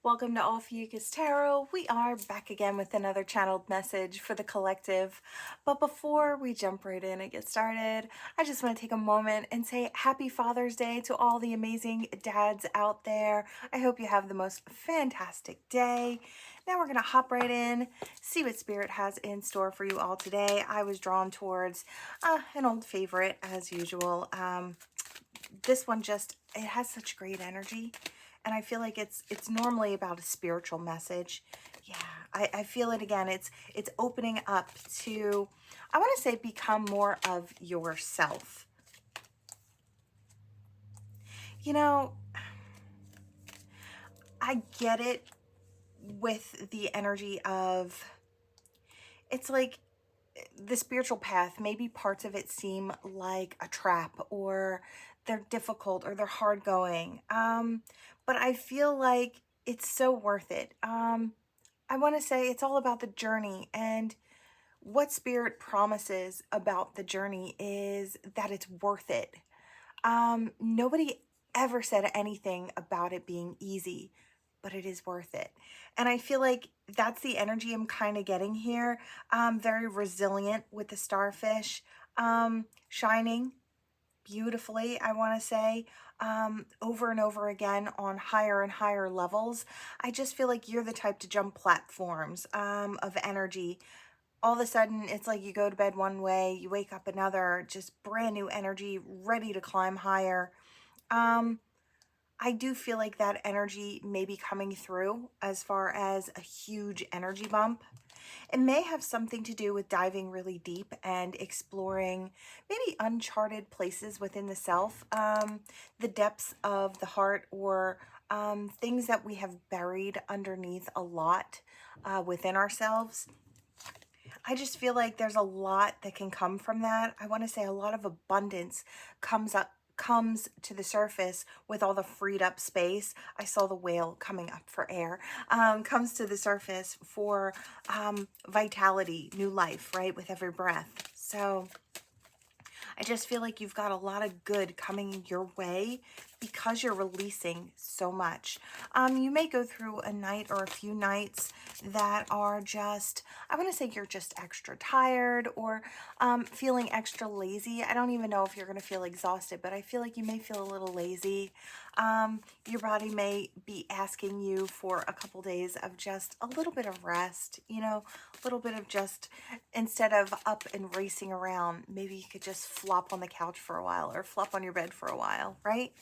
Welcome to Ophiuchus Tarot. We are back again with another channeled message for the collective. But before we jump right in and get started, I just want to take a moment and say happy Father's Day to all the amazing dads out there. I hope you have the most fantastic day. Now we're going to hop right in, see what Spirit has in store for you all today. I was drawn towards an old favorite as usual. This one it has such great energy. And I feel like it's normally about a spiritual message. Yeah, I feel it again. It's opening up to, I want to say, become more of yourself. You know, I get it with the energy of, it's like the spiritual path, maybe parts of it seem like a trap, or they're difficult, or they're hard going. But I feel like it's so worth it. I want to say it's all about the journey, and what Spirit promises about the journey is that it's worth it. Nobody ever said anything about it being easy, but it is worth it. And I feel like that's the energy I'm kind of getting here. Very resilient with the starfish, shining beautifully, I want to say, over and over again on higher and higher levels. I just feel like you're the type to jump platforms of energy. All of a sudden, it's like you go to bed one way, you wake up another, just brand new energy, ready to climb higher. I do feel like that energy may be coming through as far as a huge energy bump. It may have something to do with diving really deep and exploring maybe uncharted places within the self, the depths of the heart, or things that we have buried underneath a lot within ourselves. I just feel like there's a lot that can come from that. I want to say a lot of abundance comes to the surface with all the freed up space. I saw the whale coming up for air. Comes to the surface for vitality, new life, right, with every breath. So I just feel like you've got a lot of good coming your way because you're releasing so much. You may go through a night or a few nights that are just, I want to say you're just extra tired, or feeling extra lazy. I don't even know if you're going to feel exhausted, but I feel like you may feel a little lazy. Your body may be asking you for a couple days of just a little bit of rest, a little bit of just, instead of up and racing around, maybe you could just flop on the couch for a while, or flop on your bed for a while, right?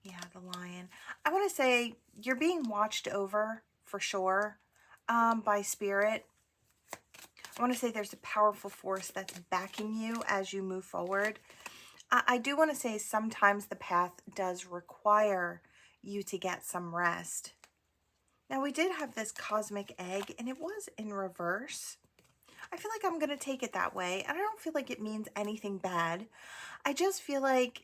Yeah, the lion. I want to say you're being watched over for sure by Spirit. I want to say there's a powerful force that's backing you as you move forward. I do want to say sometimes the path does require you to get some rest. Now, we did have this cosmic egg, and it was in reverse. I feel like I'm going to take it that way. And I don't feel like it means anything bad. I just feel like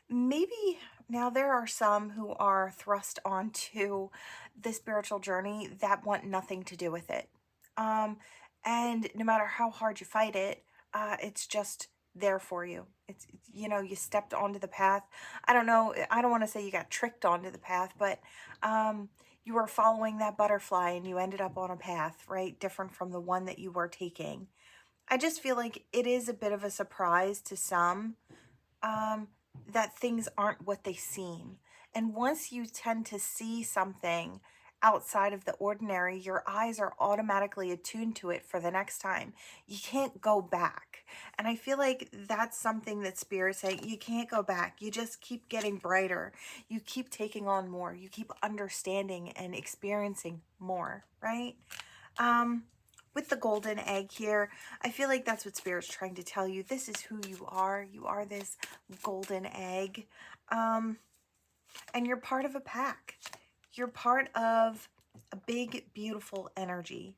maybe now there are some who are thrust onto the spiritual journey that want nothing to do with it. And no matter how hard you fight it, it's just there for you. It's, you stepped onto the path. I don't know. I don't want to say you got tricked onto the path, but you were following that butterfly and you ended up on a path, right? Different from the one that you were taking. I just feel like it is a bit of a surprise to some that things aren't what they seem. And once you tend to see something outside of the ordinary, your eyes are automatically attuned to it for the next time. You can't go back. And I feel like that's something that Spirit's saying, you can't go back. You just keep getting brighter. You keep taking on more. You keep understanding and experiencing more, right? With the golden egg here, I feel like that's what Spirit's trying to tell you. This is who you are. You are this golden egg. And you're part of a pack. You're part of a big, beautiful energy.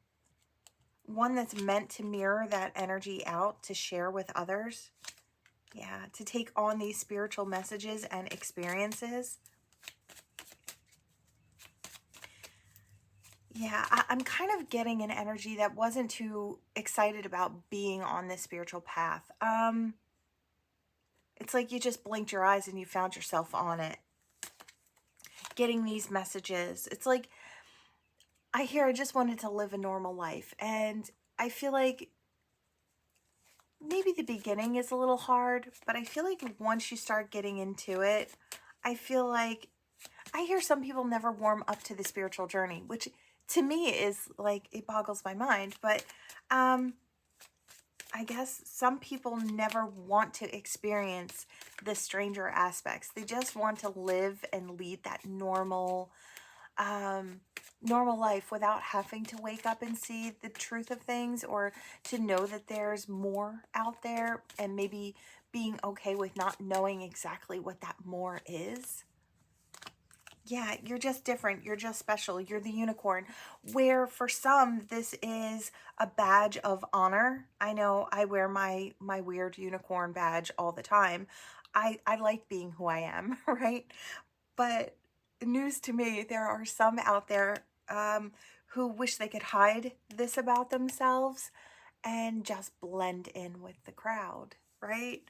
One that's meant to mirror that energy out, to share with others. Yeah, to take on these spiritual messages and experiences. Yeah, I'm kind of getting an energy that wasn't too excited about being on this spiritual path. It's like you just blinked your eyes and you found yourself on it. getting these messages. It's like, I just wanted to live a normal life. And I feel like maybe the beginning is a little hard, but I feel like once you start getting into it, I feel like I hear some people never warm up to the spiritual journey, which to me is like, it boggles my mind. But I guess some people never want to experience the stranger aspects. They just want to live and lead that normal life without having to wake up and see the truth of things, or to know that there's more out there, and maybe being okay with not knowing exactly what that more is. Yeah, you're just different. You're just special. You're the unicorn. Where for some, this is a badge of honor. I know I wear my weird unicorn badge all the time. I like being who I am, right? But news to me, there are some out there who wish they could hide this about themselves and just blend in with the crowd, right?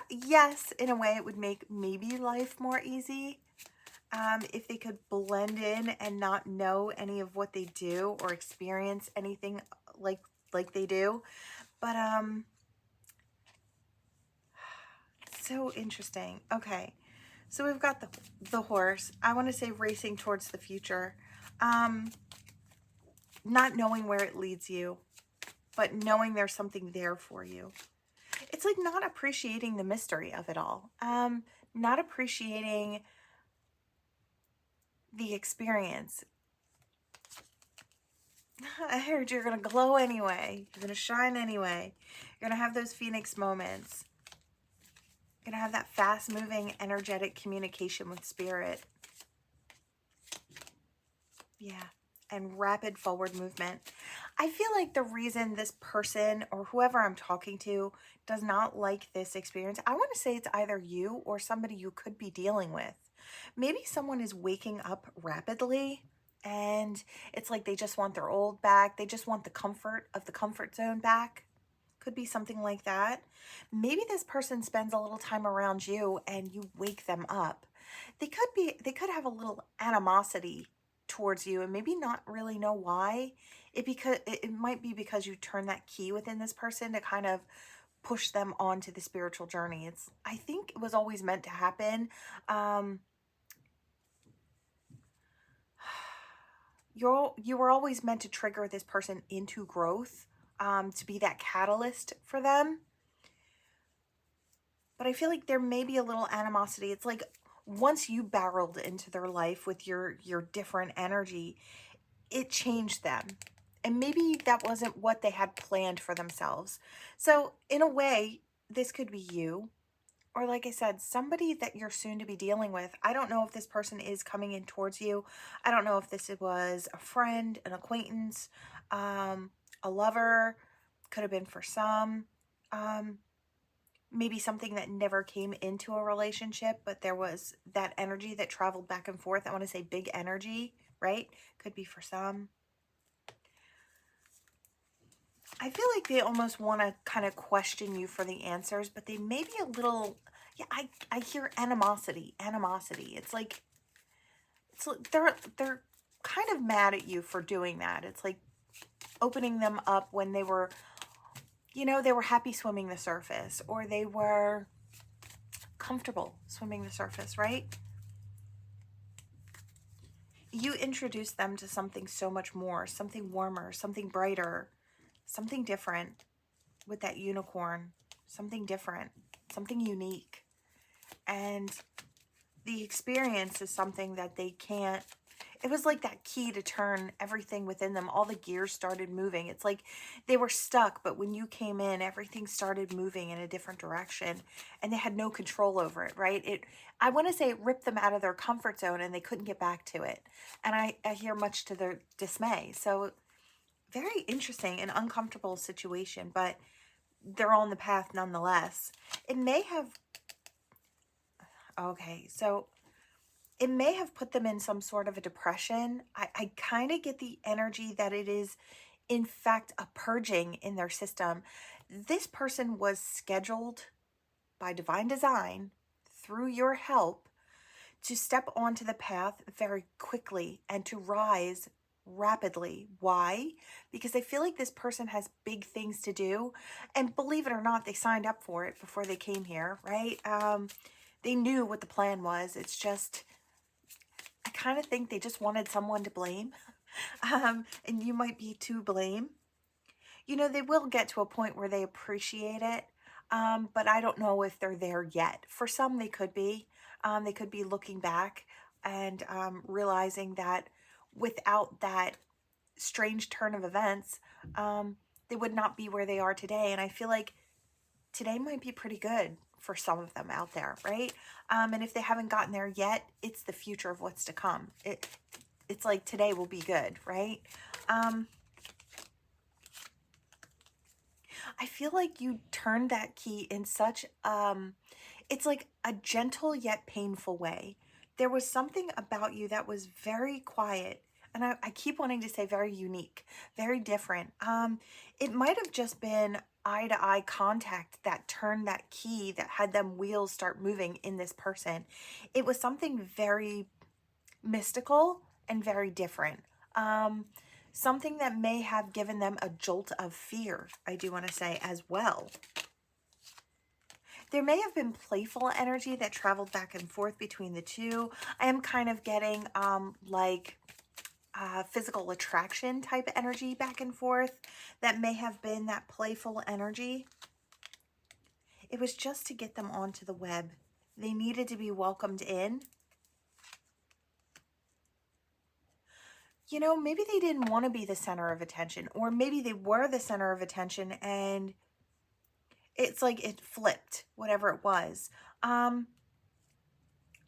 Yes, in a way it would make maybe life more easy if they could blend in and not know any of what they do or experience anything like they do. But so interesting. Okay, so we've got the horse. I want to say racing towards the future, not knowing where it leads you, but knowing there's something there for you. It's like not appreciating the mystery of it all. Not appreciating the experience. I heard you're going to glow anyway. You're going to shine anyway. You're going to have those phoenix moments. You're going to have that fast-moving, energetic communication with spirit. Yeah. And rapid forward movement. I feel like the reason this person or whoever I'm talking to does not like this experience, I want to say it's either you or somebody you could be dealing with. Maybe someone is waking up rapidly and it's like they just want their old back. They just want the comfort of the comfort zone back. Could be something like that. Maybe this person spends a little time around you and you wake them up. They could have a little animosity towards you and maybe not really know why. It might be because you turn that key within this person to kind of push them onto the spiritual journey. I think it was always meant to happen. You were always meant to trigger this person into growth, to be that catalyst for them. But I feel like there may be a little animosity. It's like once you barreled into their life with your different energy, it changed them. And maybe that wasn't what they had planned for themselves. So in a way, this could be you. Or like I said, somebody that you're soon to be dealing with. I don't know if this person is coming in towards you. I don't know if this was a friend, an acquaintance, a lover. Could have been for some. Maybe something that never came into a relationship, but there was that energy that traveled back and forth. I want to say big energy, right? Could be for some. I feel like they almost want to kind of question you for the answers, but they may be a little, yeah, I hear animosity. It's like they're kind of mad at you for doing that. It's like opening them up when they were, they were happy swimming the surface, or they were comfortable swimming the surface, right? You introduce them to something so much more, something warmer, something brighter, something different with that unicorn, something different, something unique. And the experience is something that they can't, it was like that key to turn everything within them. All the gears started moving. It's like they were stuck, but when you came in, everything started moving in a different direction and they had no control over it, right? I want to say it ripped them out of their comfort zone and they couldn't get back to it. And I hear much to their dismay. So very interesting and uncomfortable situation, but they're on the path nonetheless. It may have, okay, so it may have put them in some sort of a depression. I kind of get the energy that it is, in fact, a purging in their system. This person was scheduled by divine design through your help to step onto the path very quickly and to rise rapidly. Why? Because I feel like this person has big things to do. And believe it or not, they signed up for it before they came here, right? They knew what the plan was. It's just, I kind of think they just wanted someone to blame. And you might be to blame. You know, they will get to a point where they appreciate it, but I don't know if they're there yet. For some, they could be. They could be looking back and realizing that without that strange turn of events, they would not be where they are today. And I feel like today might be pretty good for some of them out there, right? And if they haven't gotten there yet, it's the future of what's to come. It's like today will be good, right? I feel like you turned that key in such, it's like a gentle yet painful way. There was something about you that was very quiet. And I keep wanting to say very unique, very different. It might have just been eye-to-eye contact that turned that key, that had them wheels start moving in this person. It was something very mystical and very different. Something that may have given them a jolt of fear, I do want to say as well. There may have been playful energy that traveled back and forth between the two. I am kind of getting like physical attraction type energy back and forth. That may have been that playful energy. It was just to get them onto the web. They needed to be welcomed in. You know, maybe they didn't want to be the center of attention, or maybe they were the center of attention and it's like it flipped, whatever it was. Now,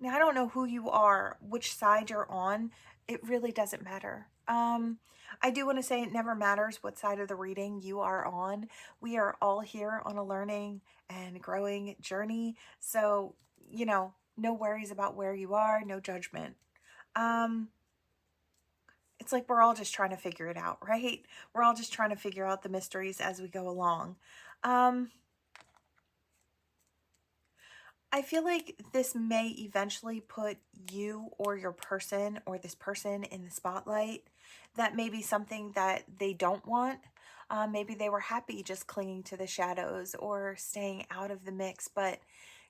I don't know who you are, which side you're on. It really doesn't matter. I do want to say it never matters what side of the reading you are on. We are all here on a learning and growing journey. So, you know, no worries about where you are, no judgment. It's like we're all just trying to figure it out, right? We're all just trying to figure out the mysteries as we go along. I feel like this may eventually put you or your person or this person in the spotlight. That may be something that they don't want. Maybe they were happy just clinging to the shadows or staying out of the mix, but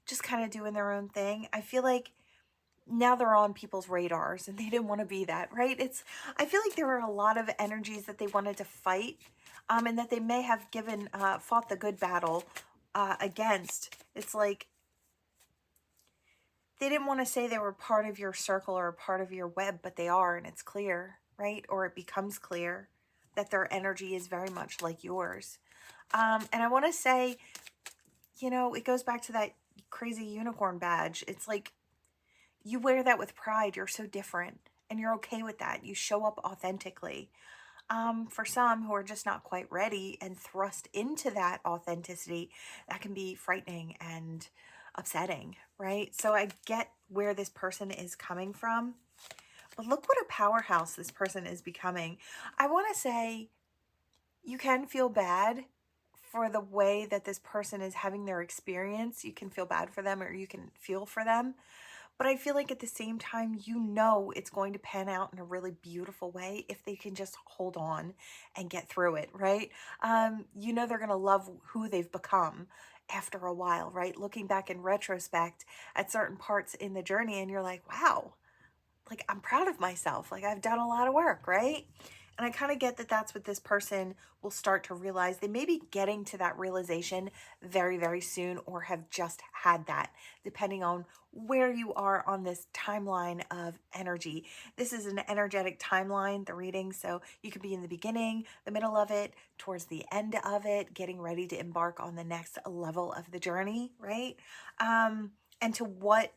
just kind of doing their own thing. I feel like now they're on people's radars and they didn't want to be that, right? I feel like there were a lot of energies that they wanted to fight, and that they may have fought the good battle against. It's like they didn't want to say they were part of your circle or part of your web, but they are, and it's clear, right? Or it becomes clear that their energy is very much like yours. And I want to say, you know, it goes back to that crazy unicorn badge. It's like you wear that with pride. You're so different and you're okay with that. You show up authentically. For some who are just not quite ready and thrust into that authenticity, that can be frightening and upsetting, right? So I get where this person is coming from, but look what a powerhouse this person is becoming. I want to say you can feel bad for the way that this person is having their experience. You can feel bad for them or you can feel for them. But I feel like at the same time, you know it's going to pan out in a really beautiful way if they can just hold on and get through it, right? You know they're going to love who they've become after a while, right? Looking back in retrospect at certain parts in the journey and you're like, wow, like I'm proud of myself. Like I've done a lot of work, right? And I kind of get that that's what this person will start to realize. They may be getting to that realization very, very soon or have just had that, depending on where you are on this timeline of energy. This is an energetic timeline, the reading. So you could be in the beginning, the middle of it, towards the end of it, getting ready to embark on the next level of the journey, right? And to what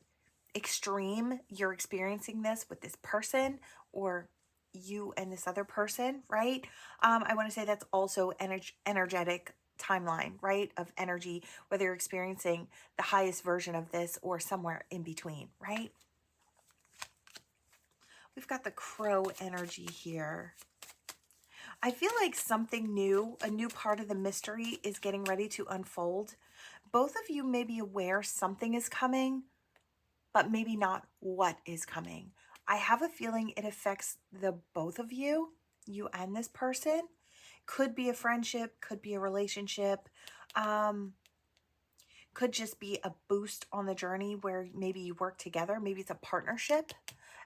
extreme you're experiencing this with this person or you and this other person, right? I want to say that's also energetic timeline, right? Of energy, whether you're experiencing the highest version of this or somewhere in between, right? We've got the crow energy here. I feel like something new, a new part of the mystery is getting ready to unfold. Both of you may be aware something is coming, but maybe not what is coming. I have a feeling it affects the both of you, you and this person. Could be a friendship, could be a relationship, could just be a boost on the journey where maybe you work together. Maybe it's a partnership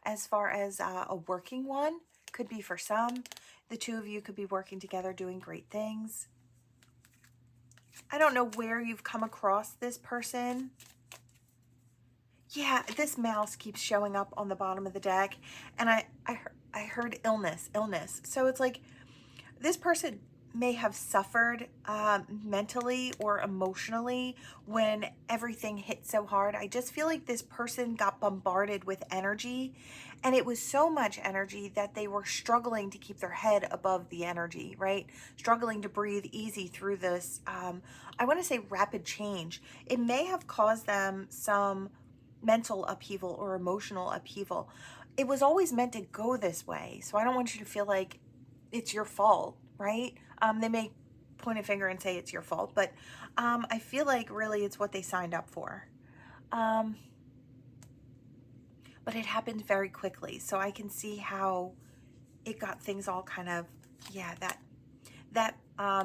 as far as a working one. Could be for some. The two of you could be working together doing great things. I don't know where you've come across this person. Yeah, this mouse keeps showing up on the bottom of the deck, and I heard illness. So it's like this person may have suffered mentally or emotionally when everything hit so hard. I just feel like this person got bombarded with energy, and it was so much energy that they were struggling to keep their head above the energy, right? Struggling to breathe easy through this, I want to say rapid change. It may have caused them some mental upheaval or emotional upheaval. It was always meant to go this way. So I don't want you to feel like it's your fault, right? They may point a finger and say it's your fault, but I feel like really it's what they signed up for. But it happened very quickly. So I can see how it got things all kind of, yeah, that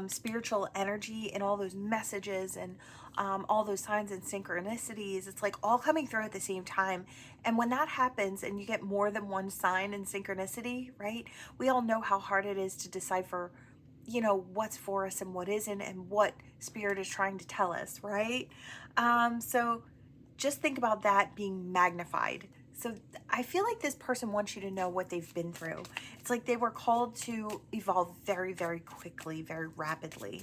spiritual energy and all those messages and all those signs and synchronicities, it's like all coming through at the same time. And when that happens and you get more than one sign and synchronicity, right? We all know how hard it is to decipher, you know, what's for us and what isn't, and what spirit is trying to tell us, right? So just think about that being magnified. So I feel like this person wants you to know what they've been through. It's like they were called to evolve very, very quickly, very rapidly.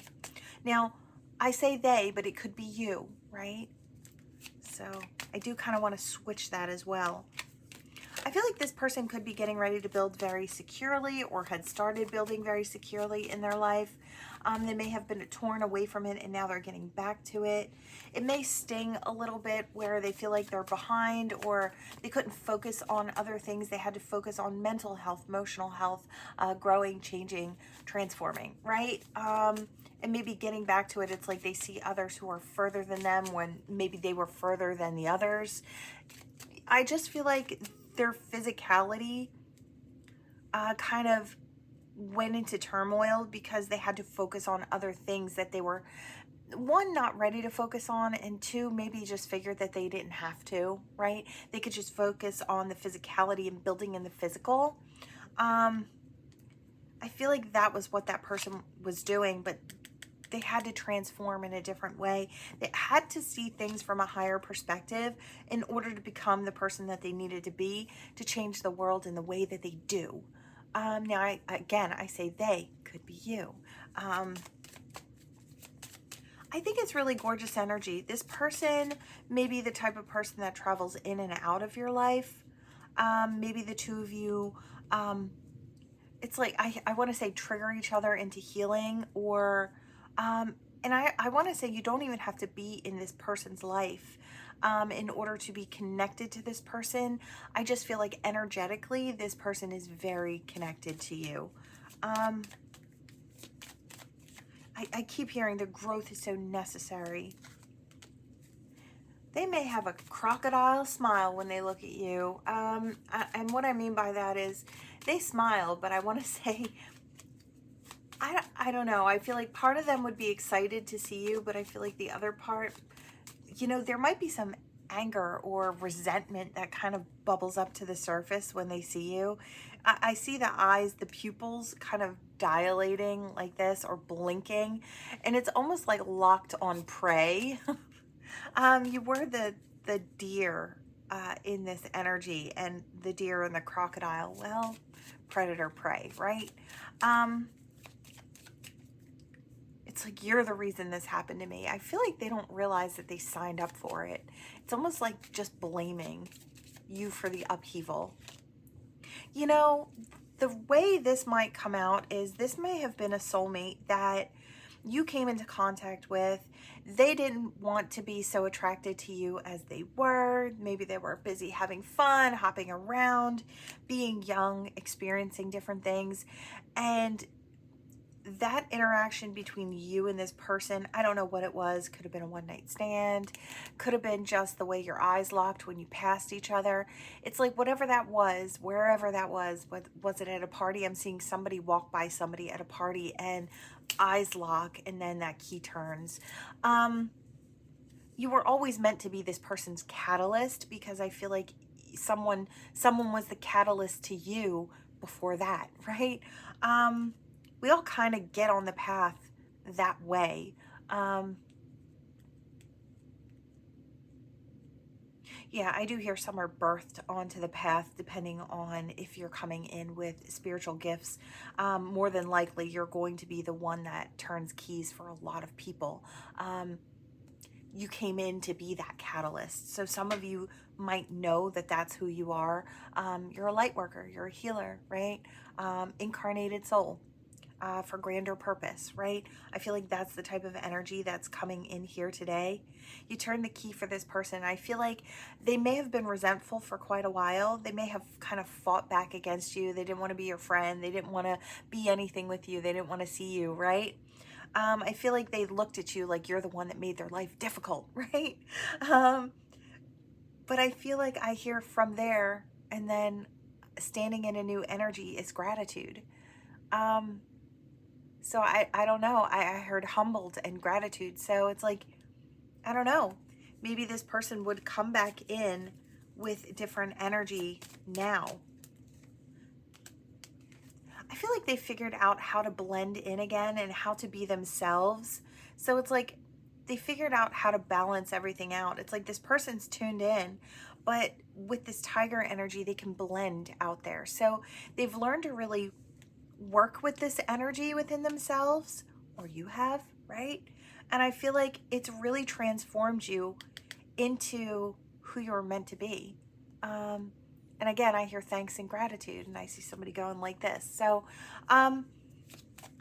Now, I say they, but it could be you, right? So I do kind of want to switch that as well. I feel like this person could be getting ready to build very securely, or had started building very securely in their life. They may have been torn away from it and now they're getting back to it. It may sting a little bit where they feel like they're behind, or they couldn't focus on other things. They had to focus on mental health, emotional health, growing, changing, transforming, right? And maybe getting back to it, it's like they see others who are further than them when maybe they were further than the others. I just feel like their physicality kind of went into turmoil because they had to focus on other things that they were, one, not ready to focus on, and two, maybe just figured that they didn't have to, right? They could just focus on the physicality and building in the physical. I feel like that was what that person was doing, but they had to transform in a different way. They had to see things from a higher perspective in order to become the person that they needed to be, to change the world in the way that they do. Now, I say they, could be you. I think it's really gorgeous energy. This person may be the type of person that travels in and out of your life. Maybe the two of you, it's like, I want to say trigger each other into healing, or, and I want to say you don't even have to be in this person's life in order to be connected to this person. I just feel like energetically, this person is very connected to you. I keep hearing the growth is so necessary. They may have a crocodile smile when they look at you. And what I mean by that is they smile, but I want to say, I don't know. I feel like part of them would be excited to see you, but I feel like the other part, you know, there might be some anger or resentment that kind of bubbles up to the surface when they see you. I see the eyes, the pupils kind of dilating like this or blinking, and it's almost like locked on prey. You were the deer in this energy, and the deer and the crocodile, well, predator prey, right? It's like, you're the reason this happened to me. I feel like they don't realize that they signed up for it. It's almost like just blaming you for the upheaval. You know, the way this might come out is this may have been a soulmate that you came into contact with. They didn't want to be so attracted to you as they were. Maybe they were busy having fun, hopping around, being young, experiencing different things. And that interaction between you and this person, I don't know what it was. Could have been a one-night stand. Could have been just the way your eyes locked when you passed each other. It's like whatever that was, wherever that was it at a party? I'm seeing somebody walk by somebody at a party and eyes lock, and then that key turns. You were always meant to be this person's catalyst, because I feel like someone was the catalyst to you before that, right? We all kind of get on the path that way. Yeah, I do hear some are birthed onto the path depending on if you're coming in with spiritual gifts. More than likely, you're going to be the one that turns keys for a lot of people. You came in to be that catalyst. So some of you might know that that's who you are. You're a light worker, you're a healer, right? Incarnated soul. For grander purpose, right? I feel like that's the type of energy that's coming in here today. You turn the key for this person. I feel like they may have been resentful for quite a while. They may have kind of fought back against you. They didn't want to be your friend. They didn't want to be anything with you. They didn't want to see you, right? I feel like they looked at you like you're the one that made their life difficult, right? But I feel like I hear from there, and then standing in a new energy is gratitude. So I don't know. I heard humbled and gratitude. So it's like, I don't know. Maybe this person would come back in with different energy now. I feel like they figured out how to blend in again and how to be themselves. So it's like they figured out how to balance everything out. It's like this person's tuned in, but with this tiger energy, they can blend out there. So they've learned to really work with this energy within themselves, or you have, right? And I feel like it's really transformed you into who you're meant to be. And again, I hear thanks and gratitude, and I see somebody going like this. So I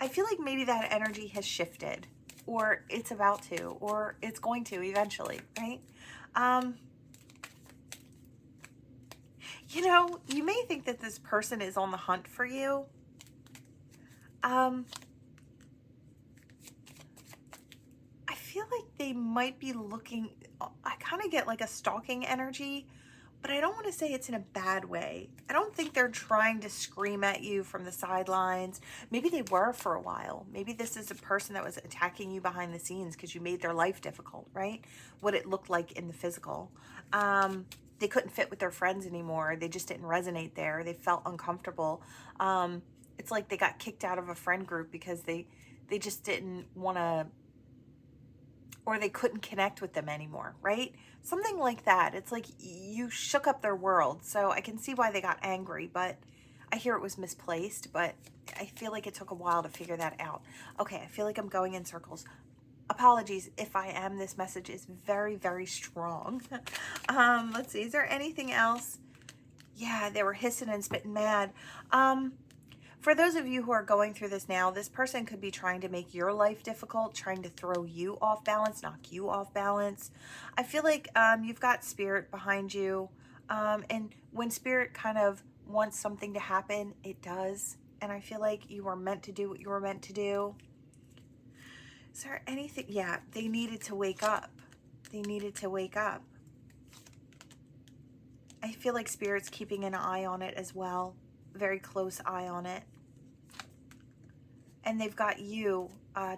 feel like maybe that energy has shifted, or it's about to, or it's going to eventually, right? You know, you may think that this person is on the hunt for you. I feel like they might be looking, I kind of get like a stalking energy, but I don't want to say it's in a bad way. I don't think they're trying to scream at you from the sidelines. Maybe they were for a while. Maybe this is a person that was attacking you behind the scenes because you made their life difficult, right? What it looked like in the physical. They couldn't fit with their friends anymore. They just didn't resonate there. They felt uncomfortable. It's like they got kicked out of a friend group because they just didn't want to, or they couldn't connect with them anymore, right? Something like that. It's like you shook up their world. So I can see why they got angry, but I hear it was misplaced, but I feel like it took a while to figure that out. Okay, I feel like I'm going in circles. Apologies if I am. This message is very, very strong. Let's see. Is there anything else? Yeah, they were hissing and spitting mad. For those of you who are going through this now, this person could be trying to make your life difficult, trying to throw you off balance, knock you off balance. I feel like you've got spirit behind you. And when spirit kind of wants something to happen, it does. And I feel like you were meant to do what you were meant to do. Is there anything? Yeah, they needed to wake up. They needed to wake up. I feel like spirit's keeping an eye on it as well. Very close eye on it. And they've got you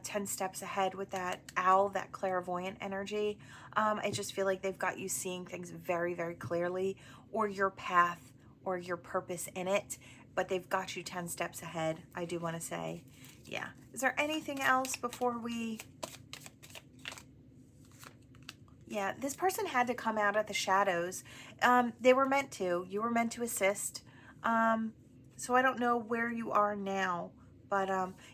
10 steps ahead with that owl, that clairvoyant energy. I just feel like they've got you seeing things very, very clearly, or your path or your purpose in it. But they've got you 10 steps ahead, I do want to say. Yeah. Is there anything else before we... Yeah, this person had to come out of the shadows. They were meant to. You were meant to assist. So I don't know where you are now. But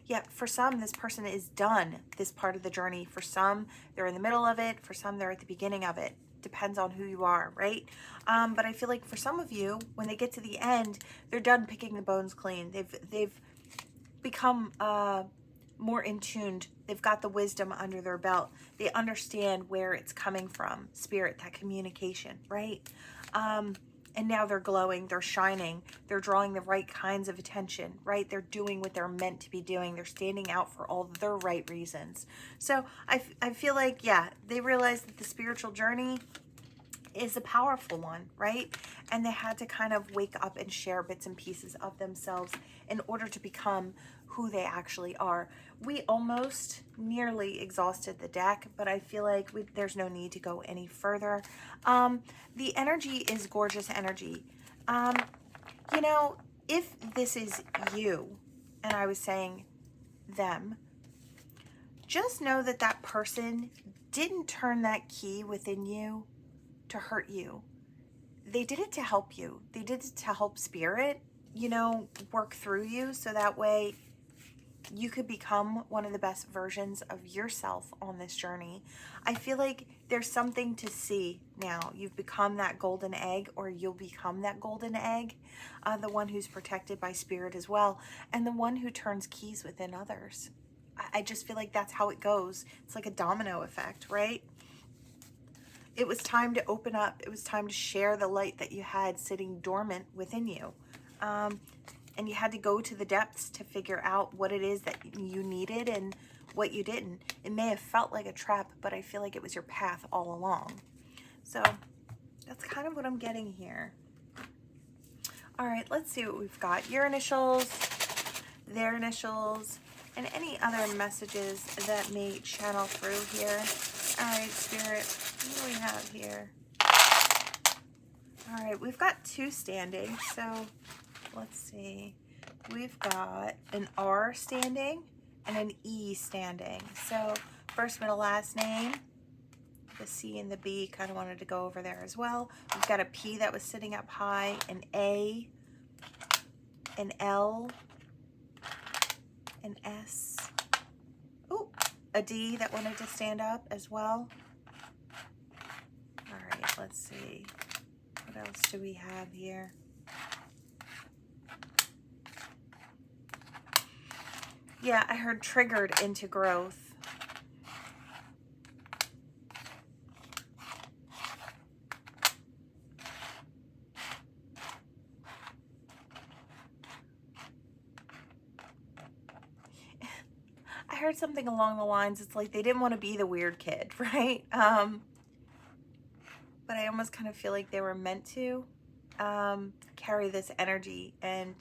yeah, for some, this person is done this part of the journey. For some, they're in the middle of it. For some, they're at the beginning of it. Depends on who you are, right? But I feel like for some of you, when they get to the end, they're done picking the bones clean. They've become more in tuned. They've got the wisdom under their belt. They understand where it's coming from. Spirit, that communication, right? And now they're glowing, they're shining, they're drawing the right kinds of attention, right? They're doing what they're meant to be doing. They're standing out for all the right reasons. So I feel like, yeah, they realize that the spiritual journey is a powerful one, right? And they had to kind of wake up and share bits and pieces of themselves in order to become who they actually are. We almost nearly exhausted the deck, but I feel like there's no need to go any further. The energy is gorgeous energy. You know, if this is you, and I was saying them, just know that that person didn't turn that key within you to hurt you. They did it to help you. They did it to help spirit, you know, work through you so that way you could become one of the best versions of yourself on this journey. I feel like there's something to see now. You've become that golden egg, or you'll become that golden egg, the one who's protected by spirit as well, and the one who turns keys within others. I just feel like that's how it goes. It's like a domino effect, right? It was time to open up. It was time to share the light that you had sitting dormant within you. And you had to go to the depths to figure out what it is that you needed and what you didn't. It may have felt like a trap, but I feel like it was your path all along. So that's kind of what I'm getting here. All right, let's see what we've got. Your initials, their initials, and any other messages that may channel through here. All right, Spirit, what do we have here? All right, we've got 2 standing, so let's see. We've got an R standing and an E standing. So first, middle, last name. The C and the B, kind of wanted to go over there as well. We've got a P that was sitting up high, an A, an L, an S. Oh, a D that wanted to stand up as well. All right, let's see. What else do we have here? Yeah, I heard triggered into growth. I heard something along the lines, it's like they didn't want to be the weird kid, right? But I almost kind of feel like they were meant to carry this energy, and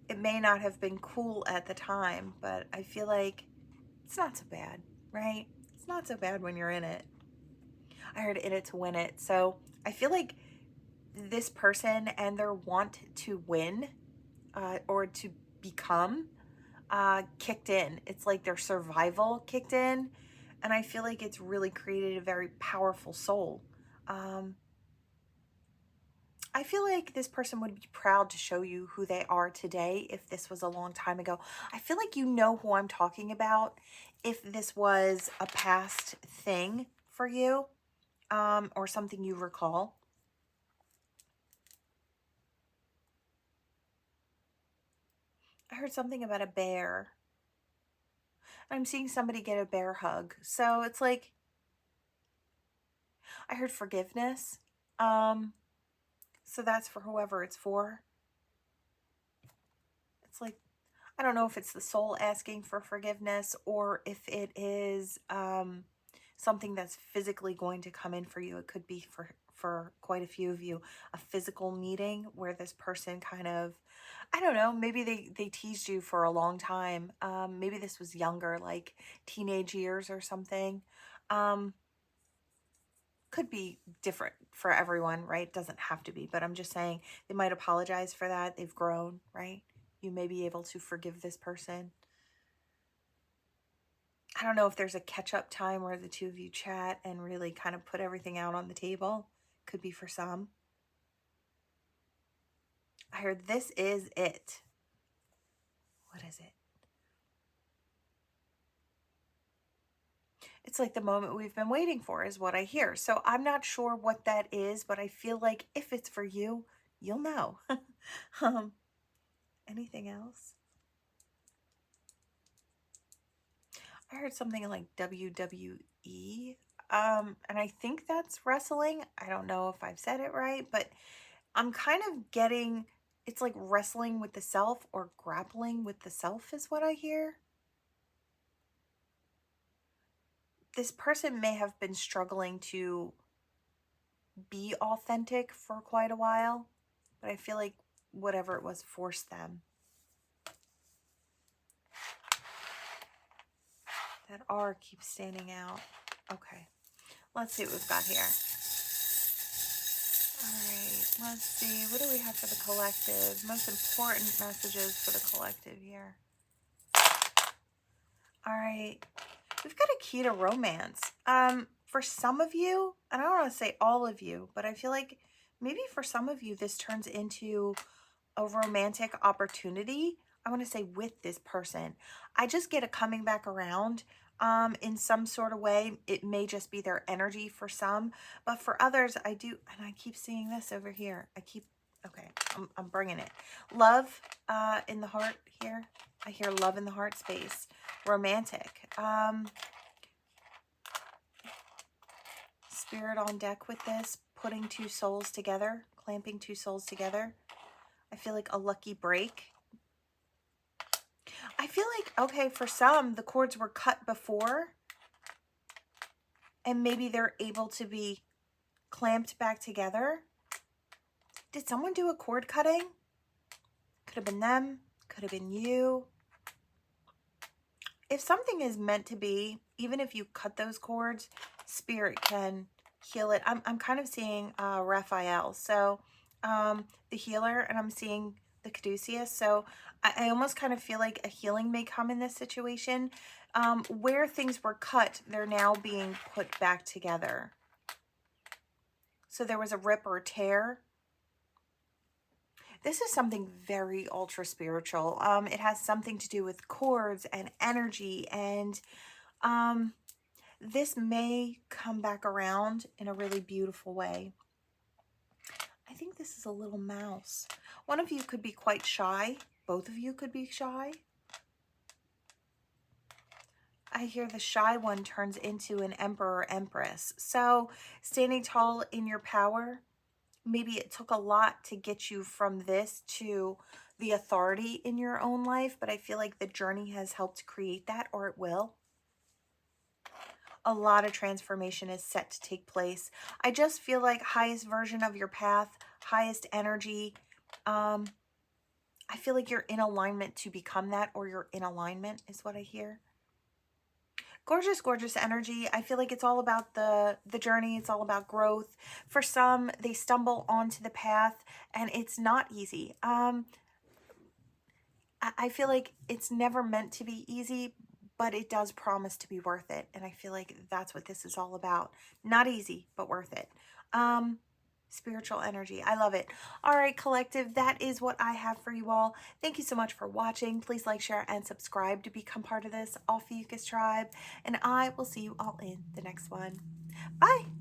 it may not have been cool at the time, but I feel like it's not so bad, right? It's not so bad when you're in it. I heard in it to win it. So I feel like this person and their want to win or to become kicked in. It's like their survival kicked in. And I feel like it's really created a very powerful soul. I feel like this person would be proud to show you who they are today if this was a long time ago. I feel like you know who I'm talking about if this was a past thing for you or something you recall. I heard something about a bear. I'm seeing somebody get a bear hug. So it's like, I heard forgiveness. So that's for whoever it's for. It's like, I don't know if it's the soul asking for forgiveness or if it is something that's physically going to come in for you. It could be for quite a few of you, a physical meeting where this person kind of, I don't know, maybe they teased you for a long time. Maybe this was younger, like teenage years or something. Could be different for everyone, right? Doesn't have to be, but I'm just saying they might apologize for that. They've grown, right? You may be able to forgive this person. I don't know if there's a catch-up time where the two of you chat and really kind of put everything out on the table. Could be for some. I heard this is it. What is it? It's like the moment we've been waiting for is what I hear. So I'm not sure what that is, but I feel like if it's for you, you'll know. Anything else? I heard something like WWE, and I think that's wrestling. I don't know if I've said it right, but I'm kind of getting, it's like wrestling with the self or grappling with the self is what I hear. This person may have been struggling to be authentic for quite a while, but I feel like whatever it was forced them. That R keeps standing out. Okay, let's see what we've got here. All right, let's see. What do we have for the collective? Most important messages for the collective here. All right, we've got a key to romance. For some of you, and I don't want to say all of you, but I feel like maybe for some of you, this turns into a romantic opportunity. I want to say with this person. I just get it coming back around in some sort of way. It may just be their energy for some, but for others, I do, and I keep seeing this over here. Okay, I'm bringing it. Love in the heart here. I hear love in the heart space. Romantic. Spirit on deck with this, putting two souls together, clamping two souls together. I feel like a lucky break. I feel like, okay, for some, the cords were cut before, and maybe they're able to be clamped back together. Did someone do a cord cutting? Could have been them, could have been you. If something is meant to be, even if you cut those cords, spirit can heal it. I'm kind of seeing Raphael, so the healer, and I'm seeing the caduceus. So I almost kind of feel like a healing may come in this situation. Where things were cut, they're now being put back together. So there was a rip or a tear. This is something very ultra spiritual. It has something to do with cords and energy, and this may come back around in a really beautiful way. I think this is a little mouse. One of you could be quite shy. Both of you could be shy. I hear the shy one turns into an emperor or empress. So standing tall in your power, maybe it took a lot to get you from this to the authority in your own life, but I feel like the journey has helped create that, or it will. A lot of transformation is set to take place. I just feel like highest version of your path, highest energy. I feel like you're in alignment to become that, or you're in alignment is what I hear. Gorgeous, gorgeous energy. I feel like it's all about the journey. It's all about growth. For some, they stumble onto the path and it's not easy. I feel like it's never meant to be easy, but it does promise to be worth it. And I feel like that's what this is all about. Not easy, but worth it. Spiritual energy. I love it. All right, collective, that is what I have for you all. Thank you so much for watching. Please like, share, and subscribe to become part of this Ophiuchus tribe. And I will see you all in the next one. Bye.